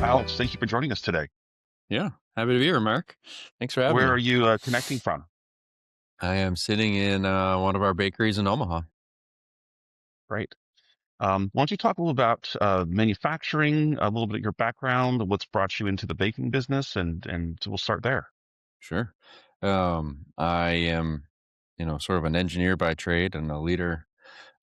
Alex, thank you for joining us today. Yeah, happy to be here, Mark. Thanks for having Where me. are you connecting from? I am sitting in one of our bakeries in Omaha. Great. Why don't you talk a little about manufacturing, a little bit of your background, what's brought you into the baking business, and we'll start there. Sure. I am, sort of an engineer by trade and a leader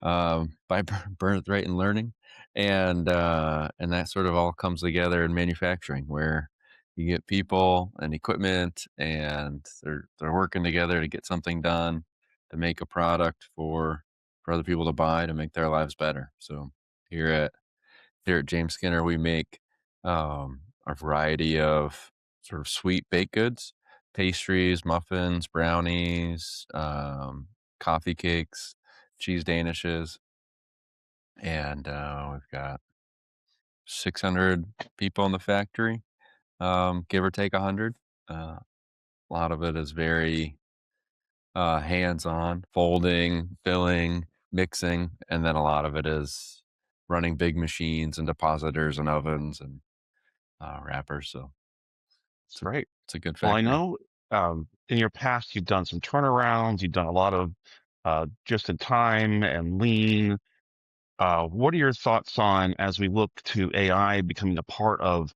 by birthright and learning, and that sort of all comes together in manufacturing, where you get people and equipment, and they're working together to get something done, to make a product for other people to buy to make their lives better. So here at here at James Skinner, we make a variety of sort of sweet baked goods, pastries, muffins, brownies, coffee cakes, cheese danishes, and we've got 600 people in the factory, give or take 100. A lot of it is very hands-on, folding, filling, mixing, and then a lot of it is running big machines and depositors and ovens and wrappers. So It's great. it's a good Well, I factory. know in your past you've done some turnarounds, you've done a lot of just in time and lean. What are your thoughts on as we look to AI becoming a part of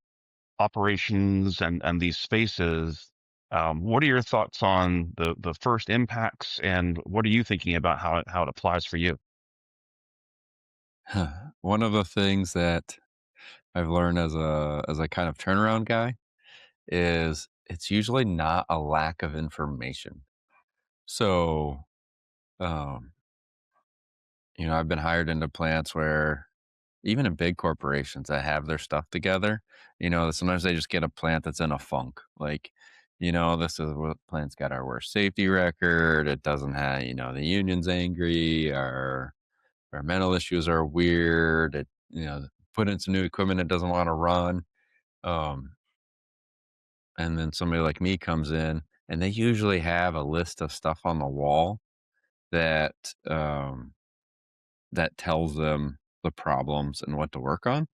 operations and these spaces? What are your thoughts on the first impacts, and what are you thinking about how it applies for you? One of the things that I've learned as a kind of turnaround guy is it's usually not a lack of information. So, um, I've been hired into plants where even in big corporations that have their stuff together, sometimes they just get a plant that's in a funk. Like, this is what plant's got our worst safety record. It doesn't have, the union's angry. Our environmental issues are weird. Put in some new equipment it doesn't want to run. Um, and then somebody like me comes in, and they usually have a list of stuff on the wall that um, that tells them the problems and what to work on.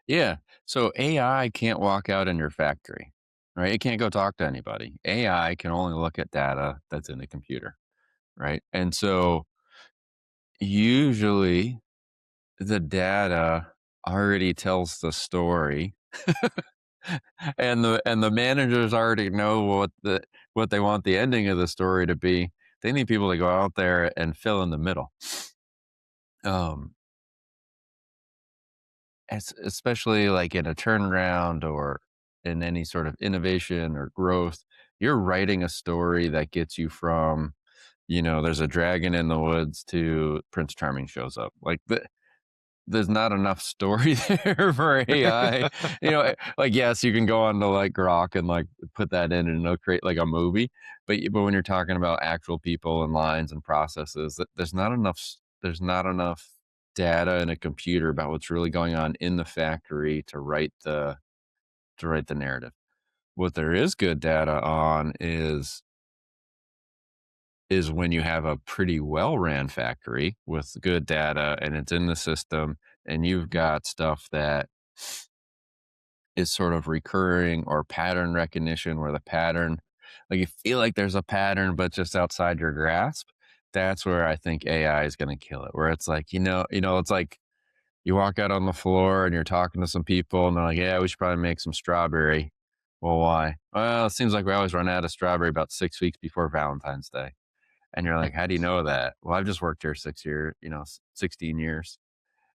Yeah. So AI can't walk out in your factory, right? It can't go talk to anybody. AI can only look at data that's in the computer, right? And so usually the data already tells the story, and the managers already know what they want the ending of the story to be. They need people to go out there and fill in the middle. Um, especially like in a turnaround or in any sort of innovation or growth, you're writing a story that gets you from, there's a dragon in the woods to Prince Charming shows up. Like there's not enough story there for AI. Like yes, you can go on to like Grok and like put that in and it'll create like a movie. But when you're talking about actual people and lines and processes, there's not enough data in a computer about what's really going on in the factory to write the narrative. What there is good data on is when you have a pretty well ran factory with good data and it's in the system, and you've got stuff that is sort of recurring or pattern recognition, where the pattern, like you feel like there's a pattern but just outside your grasp. That's where I think AI is going to kill it, where it's like, it's like you walk out on the floor and you're talking to some people and they're like, yeah, we should probably make some strawberry. Well, why? Well, it seems like we always run out of strawberry about 6 weeks before Valentine's Day. And you're like, how do you know that? Well, I've just worked here 6 years, 16 years.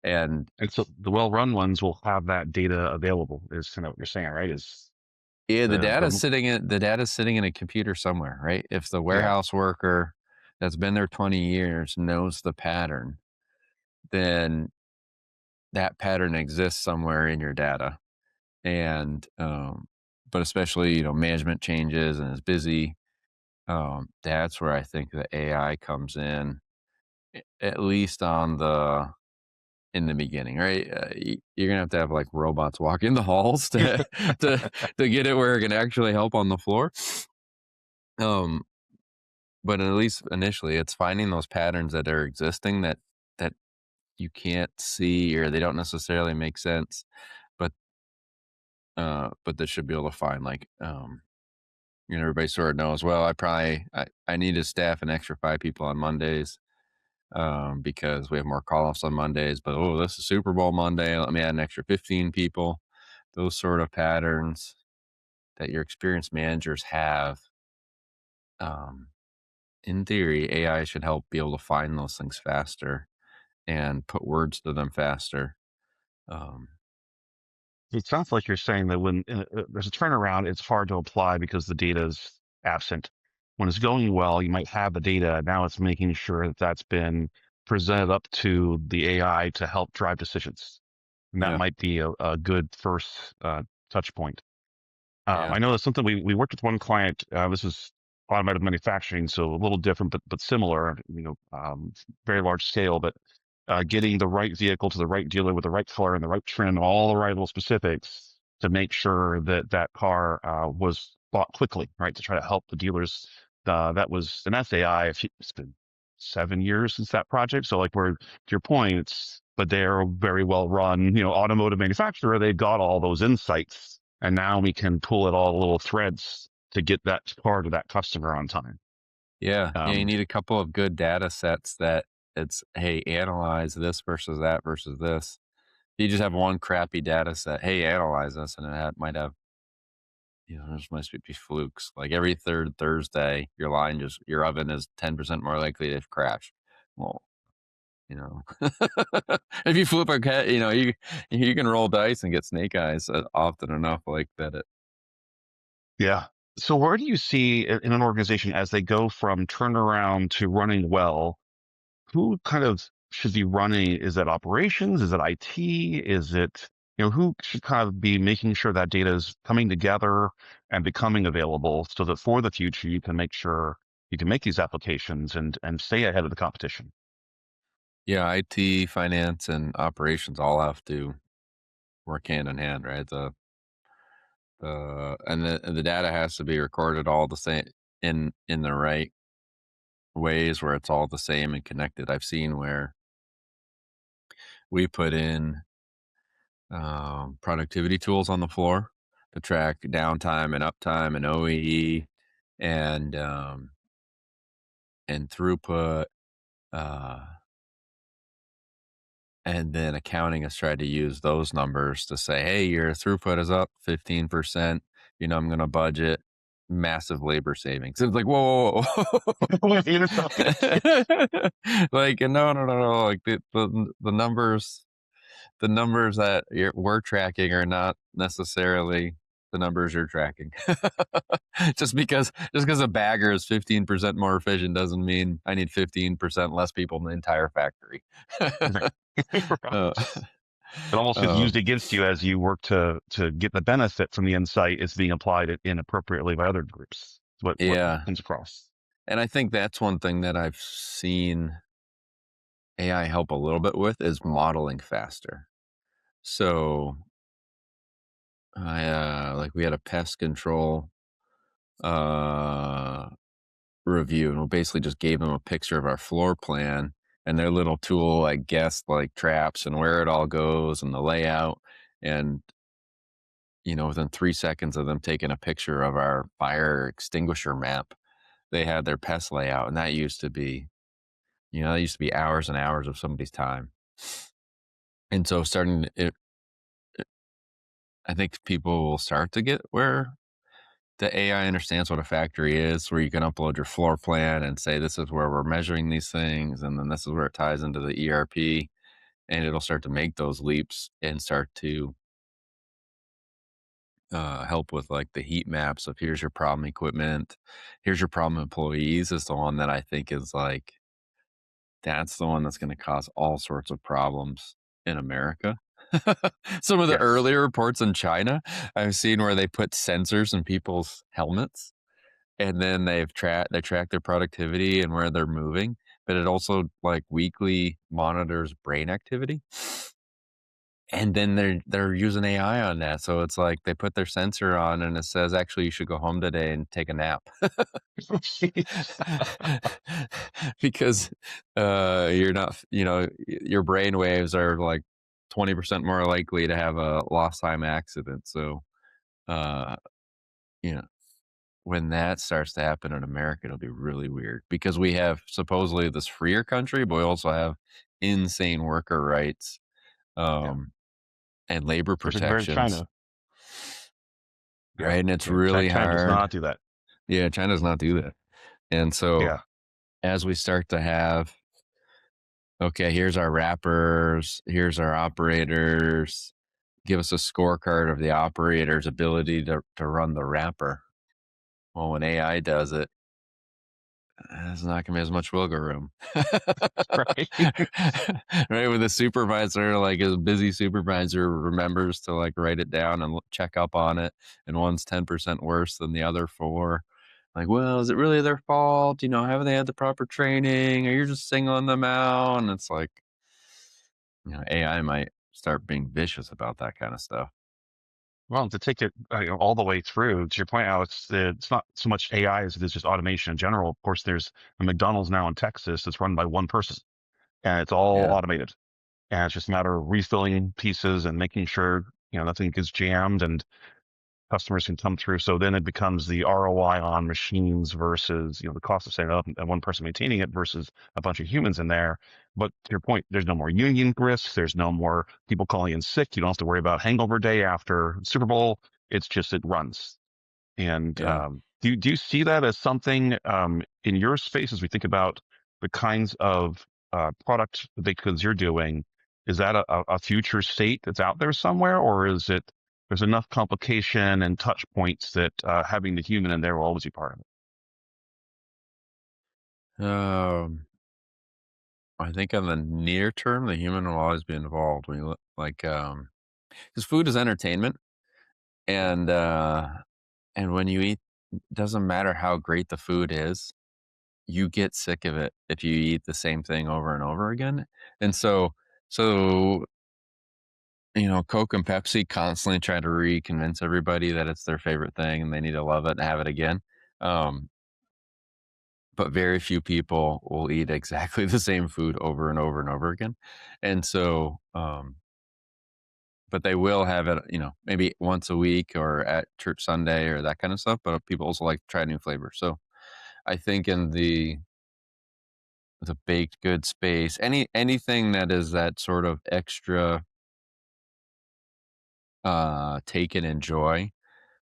And And so the well-run ones will have that data available, is kind of what you're saying, right? Is yeah, the the data's sitting in a computer somewhere, right? If the yeah, warehouse worker that's been there 20 years knows the pattern, then that pattern exists somewhere in your data. And but especially, management changes and is busy. That's where I think the AI comes in, at least in the beginning, right? You're gonna have like robots walking the halls to to get it where it can actually help on the floor. Um, but at least initially, it's finding those patterns that are existing that you can't see or they don't necessarily make sense, but but this should be able to find like, everybody sort of knows, well, I need to staff an extra 5 people on Mondays, because we have more call-offs on Mondays, but, oh, this is Super Bowl Monday, let me add an extra 15 people. Those sort of patterns that your experienced managers have, um, in theory, AI should help be able to find those things faster and put words to them faster. Um, It sounds like you're saying that when there's a turnaround, it's hard to apply because the data is absent. When it's going well, you might have the data. Now it's making sure that that's been presented up to the AI to help drive decisions. And that yeah, might be a good first touch point. yeah, I know that's something we worked with one client. This is automotive manufacturing, so a little different, but similar. Very large scale, but getting the right vehicle to the right dealer with the right color and the right trim, all the right little specifics to make sure that that car was bought quickly, right? To try to help the dealers. That was an SAI. It's been 7 years since that project. So like to your point, but they're a very well run, automotive manufacturer. They've got all those insights and now we can pull it all little threads to get that car to that customer on time. yeah, yeah. You Um, need a couple of good data sets that it's, hey, analyze this versus that versus this. You just have one crappy data set. Hey, analyze this, and might have, there's must be flukes. Like every third Thursday, your oven is 10% more likely to crash. Well, you know, if you flip a cat, you can roll dice and get snake eyes often enough like that. yeah. So where do you see in an organization as they go from turnaround to running well? Who kind of should be running? Is that operations? Is it IT? Is it, who should kind of be making sure that data is coming together and becoming available so that for the future you can make sure you can make these applications and stay ahead of the competition? Yeah, IT, finance, and operations all have to work hand in hand, right? The data has to be recorded all the same in the right ways where it's all the same and connected. I've seen where we put in productivity tools on the floor to track downtime and uptime and OEE and throughput. Uh, and then accounting has tried to use those numbers to say, hey, your throughput is up 15%. I'm going to budget massive labor savings. It's like, whoa, whoa, whoa. Wait a second. Like, no, no, no, no. Like the numbers that we're tracking are not necessarily the numbers you're tracking. Just because a bagger is 15% more efficient doesn't mean I need 15% less people in the entire factory. Right. uh, Right. It almost gets used um, against you as you work to get the benefit from the insight is being applied inappropriately by other groups. What yeah, comes across. and I think that's one thing that I've seen AI help a little bit with is modeling faster. So like we had a pest control uh review, and we basically just gave them a picture of our floor plan, and their little tool, I guess, like traps and where it all goes and the layout. And, within 3 seconds of them taking a picture of our fire extinguisher map, they had their pest layout. And that used to be hours and hours of somebody's time. And so I think people will start to get where the AI understands what a factory is, where you can upload your floor plan and say, this is where we're measuring these things. And then this is where it ties into the ERP. And it'll start to make those leaps and start to help with like the heat maps of here's your problem equipment, here's your problem employees is the one that I think is like, that's the one that's going to cause all sorts of problems in America. Some of the Yes. earlier reports in China I've seen where they put sensors in people's helmets, and then they track their productivity and where they're moving, but it also like weekly monitors brain activity. And then they're using AI on that, so it's like they put their sensor on and it says, "Actually, you should go home today and take a nap." Jeez. Because, you're not your brain waves are, like, 20% more likely to have a lost time accident, so, uh, you know, when that starts to happen in America, it'll be really weird because we have supposedly this freer country, but we also have insane worker rights, Yeah. um, and labor Especially compared to protections, China. Yeah. right? And it's Yeah. really China does hard. not do that. Yeah, China does not do that. And so Yeah. as we start to have, okay, here's our wrappers, here's our operators, give us a scorecard of the operator's ability to run the wrapper. Well, when AI does it, there's not gonna be as much wiggle room. Right. Right, with a supervisor, like, a busy supervisor remembers to, like, write it down and l check up on it, and one's 10% worse than the other 4. Like, "Well, is it really their fault? You know, haven't they had the proper training, or you're just singling them out?" And it's like, AI might start being vicious about that kinda stuff. Well, to take it all the way through, to your point, Alex, it's not so much AI as it is just automation in general. Of course, there's a McDonald's now in Texas that's run by one person, and it's all Yeah, automated. And it's just a matter of refilling pieces and making sure nothing gets jammed and customers can come through. So then it becomes the ROI on machines versus the cost of setting it up and one person maintaining it versus a bunch of humans in there. But to your point, there's no more union risks. There's no more people calling in sick. You don't have to worry about hangover day after Super Bowl. It's just it runs. And yeah. do you see that as something in your space as we think about the kinds of product because you're doing? Is that a future state that's out there somewhere, or is it there's enough complication and touch points that having the human in there will always be part of it? Um, I think on the near term, the human will always be involved. When you look like, 'cause food is entertainment, and, and when you eat, doesn't matter how great the food is, you get sick of it if you eat the same thing over and over again. And so, Coke and Pepsi constantly try to reconvince everybody that it's their favorite thing and they need to love it and have it again. Um, but very few people will eat exactly the same food over and over and over again. And so, but they will have it, maybe once a week or at church Sunday or that kind of stuff. But people also like to try new flavors. So I think in the baked good space, anything that is that sort of extra take and enjoy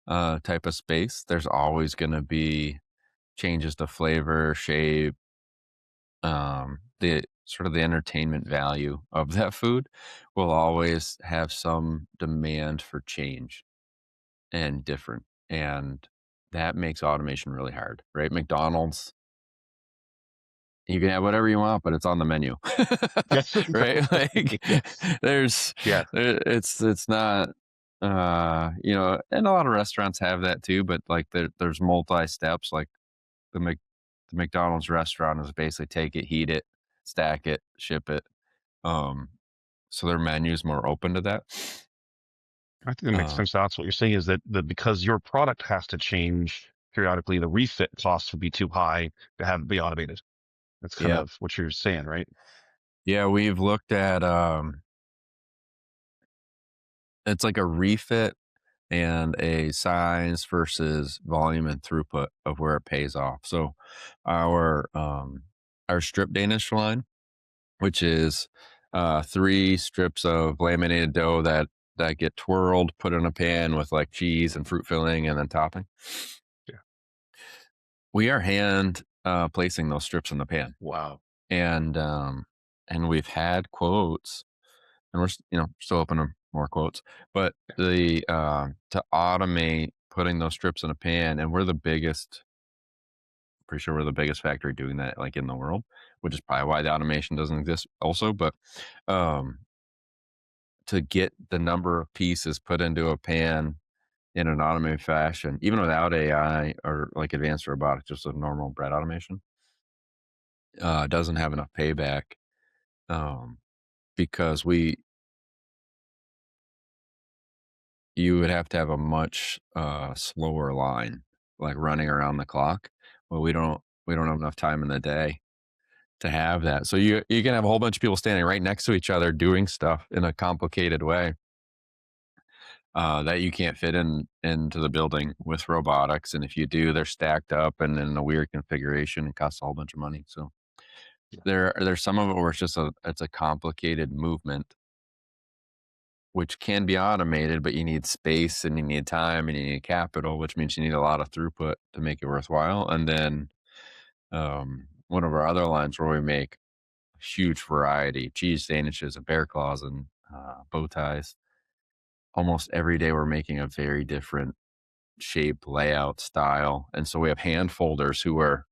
type of space, there's always gonna be changes to flavor, shape, the sort of the entertainment value of that food will always have some demand for change and different, and that makes automation really hard, right? McDonald's, you can have whatever you want, but it's on the menu. Yes, Right? exactly. Like, Yes, there's yes. it's not, and a lot of restaurants have that too, but, like, there's multi steps, like, the Mc the McDonald's restaurant is basically take it, heat it, stack it, ship it, um, so their menu is more open to that. I think that makes Uh, sense. That's what you're saying is that because your product has to change periodically, the refit costs would be too high to have it be automated. That's kind yeah. of what you're saying, right? Yeah, we've looked at, it's like a refit and a size versus volume and throughput of where it pays off. So our strip Danish line, which is 3 strips of laminated dough that get twirled, put in a pan with like cheese and fruit filling and then topping. Yeah. We are hand placing those strips in the pan, Wow. and we've had quotes, and we're still open to more quotes, but the to automate putting those strips in a pan, and we're the biggest, pretty sure we're the biggest factory doing that like in the world, which is probably why the automation doesn't exist also. But um to get the number of pieces put into a pan in an automated fashion, even without AI or like advanced robotics, just a normal bread automation, doesn't have enough payback, um, because you would have to have a much slower line, like running around the clock. Well, we don't have enough time in the day to have that. So you can have a whole bunch of people standing right next to each other doing stuff in a complicated way. that you can't fit into the building with robotics, and if you do, they're stacked up and in a weird configuration and costs a whole bunch of money. So Yeah. there's some of it where it's a complicated movement, which can be automated, but you need space and you need time and you need capital, which means you need a lot of throughput to make it worthwhile. And then one of our other lines where we make a huge variety, cheese sandwiches and bear claws and bow ties. Almost every day we're making a very different shape, layout, style. And so we have hand folders who are,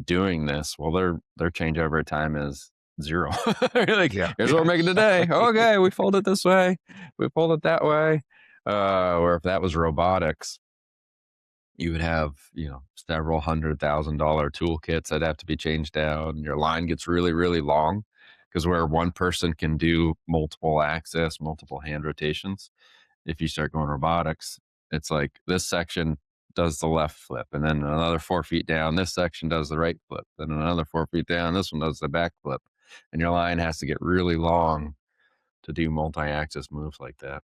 doing this. Well, their changeover time is zero. You're like, Yeah. here's Yeah. what we're making today. Exactly. Okay, we fold it this way. We fold it that way. Or if that was robotics, you would have, several $100,000 toolkits that have to be changed out. And your line gets really, really long because where one person can do multiple access, multiple hand rotations, if you start going robotics, it's like this section does the left flip, and then another 4 feet down, this section does the right flip, then another 4 feet down, this one does the back flip, and your line has to get really long to do multi-axis moves like that.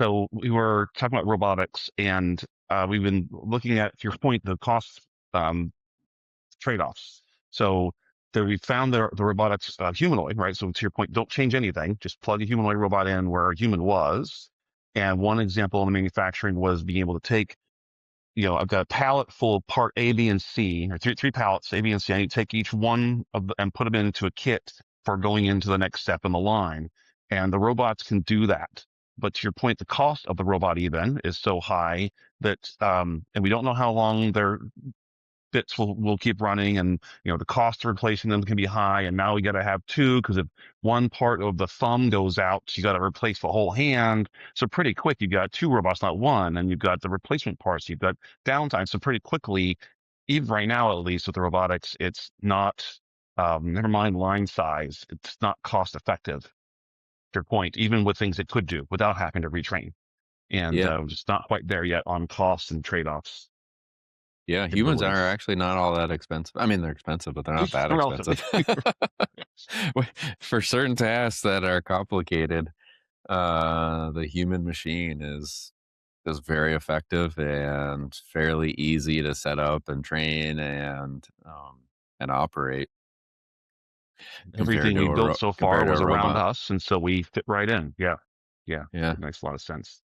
So we were talking about robotics, and we've been looking at, to your point, the cost um, trade-offs. So there we found the robotics humanoid, right? So to your point, don't change anything. Just plug a humanoid robot in where a human was. And one example in the manufacturing was being able to take, I've got a pallet full of part A, B, and C, or three pallets, A, B, and C. I need to take each one of and put them into a kit for going into the next step in the line. And the robots can do that. But to your point, the cost of the robot even is so high that, and we don't know how long they're bits will keep running, and the cost of replacing them can be high, and now we got to have two because if one part of the thumb goes out you got to replace the whole hand. So pretty quick you've got two robots, not one, and you've got the replacement parts, you've got downtime. So pretty quickly, even right now at least with the robotics, it's not, never mind line size, it's not cost effective, to your point, even with things it could do without having to retrain. And Yeah. just not quite there yet on costs and trade-offs Yeah, humans are capabilities. actually not all that expensive. I mean, they're expensive, but they're not that Relatively. expensive. For certain tasks that are complicated, the human machine is very effective and fairly easy to set up and train and operate Everything we built so far compared to was a around robot. us, and so we fit right in. Yeah, yeah, Yeah. it makes a lot of sense.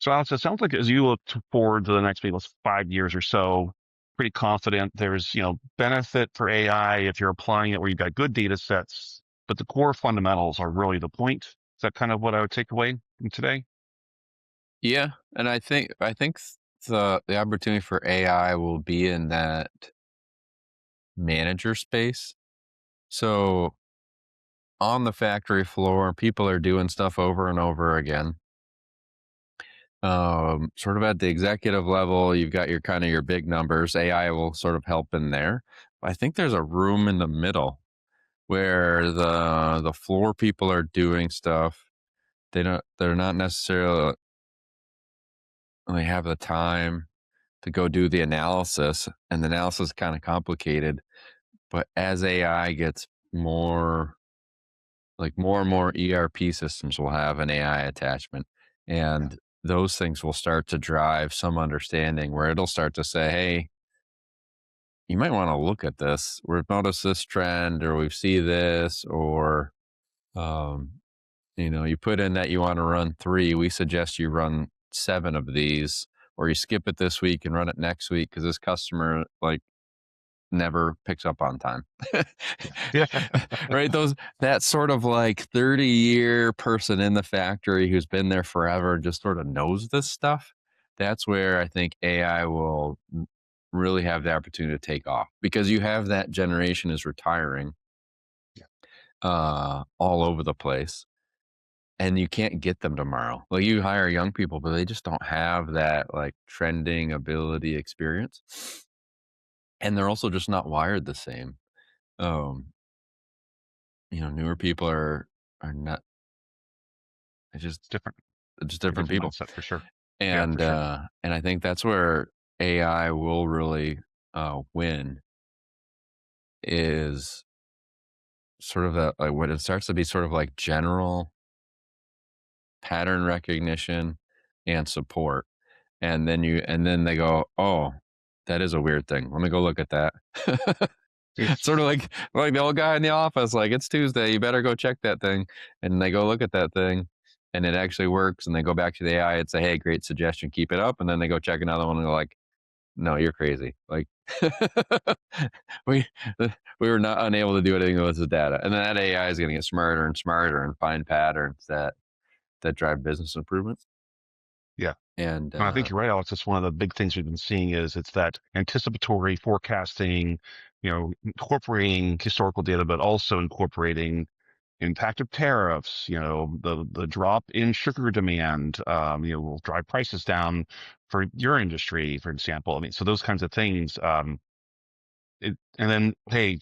So, Alex, it sounds like as you look forward to the next maybe let's 5 years or so, pretty confident there's benefit for AI if you're applying it where you've got good data sets, but the core fundamentals are really the point. Is that kind of what I would take away from today? Yeah, and I think the opportunity for AI will be in that manager space. So on the factory floor, people are doing stuff over and over again. Sort of at the executive level, you've got your kind of your big numbers. AI will sort of help in there. But I think there's a room in the middle where the floor people are doing stuff. They're not necessarily have the time to go do the analysis, and the analysis is kind of complicated. But as AI gets more and more ERP systems will have an AI attachment, Yeah, and those things will start to drive some understanding where it'll start to say, "Hey, you might want to look at this. We've noticed this trend, or we see this, or um, you put in that you want to run 3. We suggest you run 7 of these, or you skip it this week and run it next week because this customer never picks up on time." yeah, Right? That sort of like 30-year person in the factory who's been there forever just sort of knows this stuff. That's where I think AI will really have the opportunity to take off because you have that generation is retiring yeah, all over the place, and you can't get them tomorrow. Like you hire young people, but they just don't have that like trending ability experience. And they're also just not wired the same. Um, newer people are not it's just it's different. just Very different different people. mindset for sure. Yeah, for sure. And I think that's where AI will really win is sort of that like when it starts to be sort of like general pattern recognition. and support. And then they go, "Oh, that is a weird thing. Let me go look at that." Sort of like the old guy in the office, like, "It's Tuesday, you better go check that thing." And they go look at that thing, and it actually works, and they go back to the AI and say, "Hey, great suggestion, keep it up." And then they go check another one and go like, "No, you're crazy." Like, we we were not unable to do anything with the data. And then that AI is gonna get smarter and smarter and find patterns that drive business improvement. Yeah. And, No, I think you're right, Alex. It's one of the big things we've been seeing is it's that anticipatory forecasting, incorporating historical data, but also incorporating impact of tariffs, the drop in sugar demand, will drive prices down for your industry, for example. I mean, so those kinds of things. And then, hey,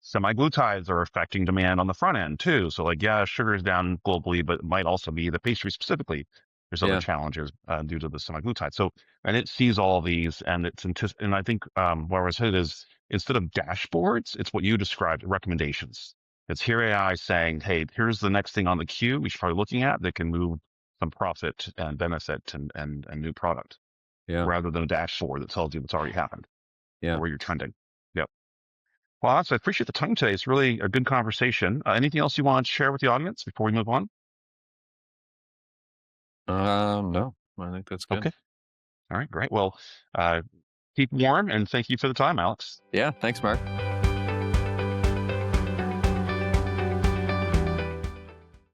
semi-glutides are affecting demand on the front end too. So like, yeah, sugar is down globally, but it might also be the pastry specifically. There's other yeah, challenges due to the semi-glutide. So, and it sees all of these, and and I think where I was headed is instead of dashboards, it's what you described, recommendations. It's here AI saying, hey, here's the next thing on the queue we should probably looking at that can move some profit and benefit and new product, yeah, rather than a dashboard that tells you what's already happened yeah. or where you're trending. Yep. Well, Alex, I appreciate the time today. It's really a good conversation. Anything else you want to share with the audience before we move on? No, I think that's good. Okay. All right. Great. Well, uh, keep warm and thank you for the time, Alex. Yeah, thanks, Mark.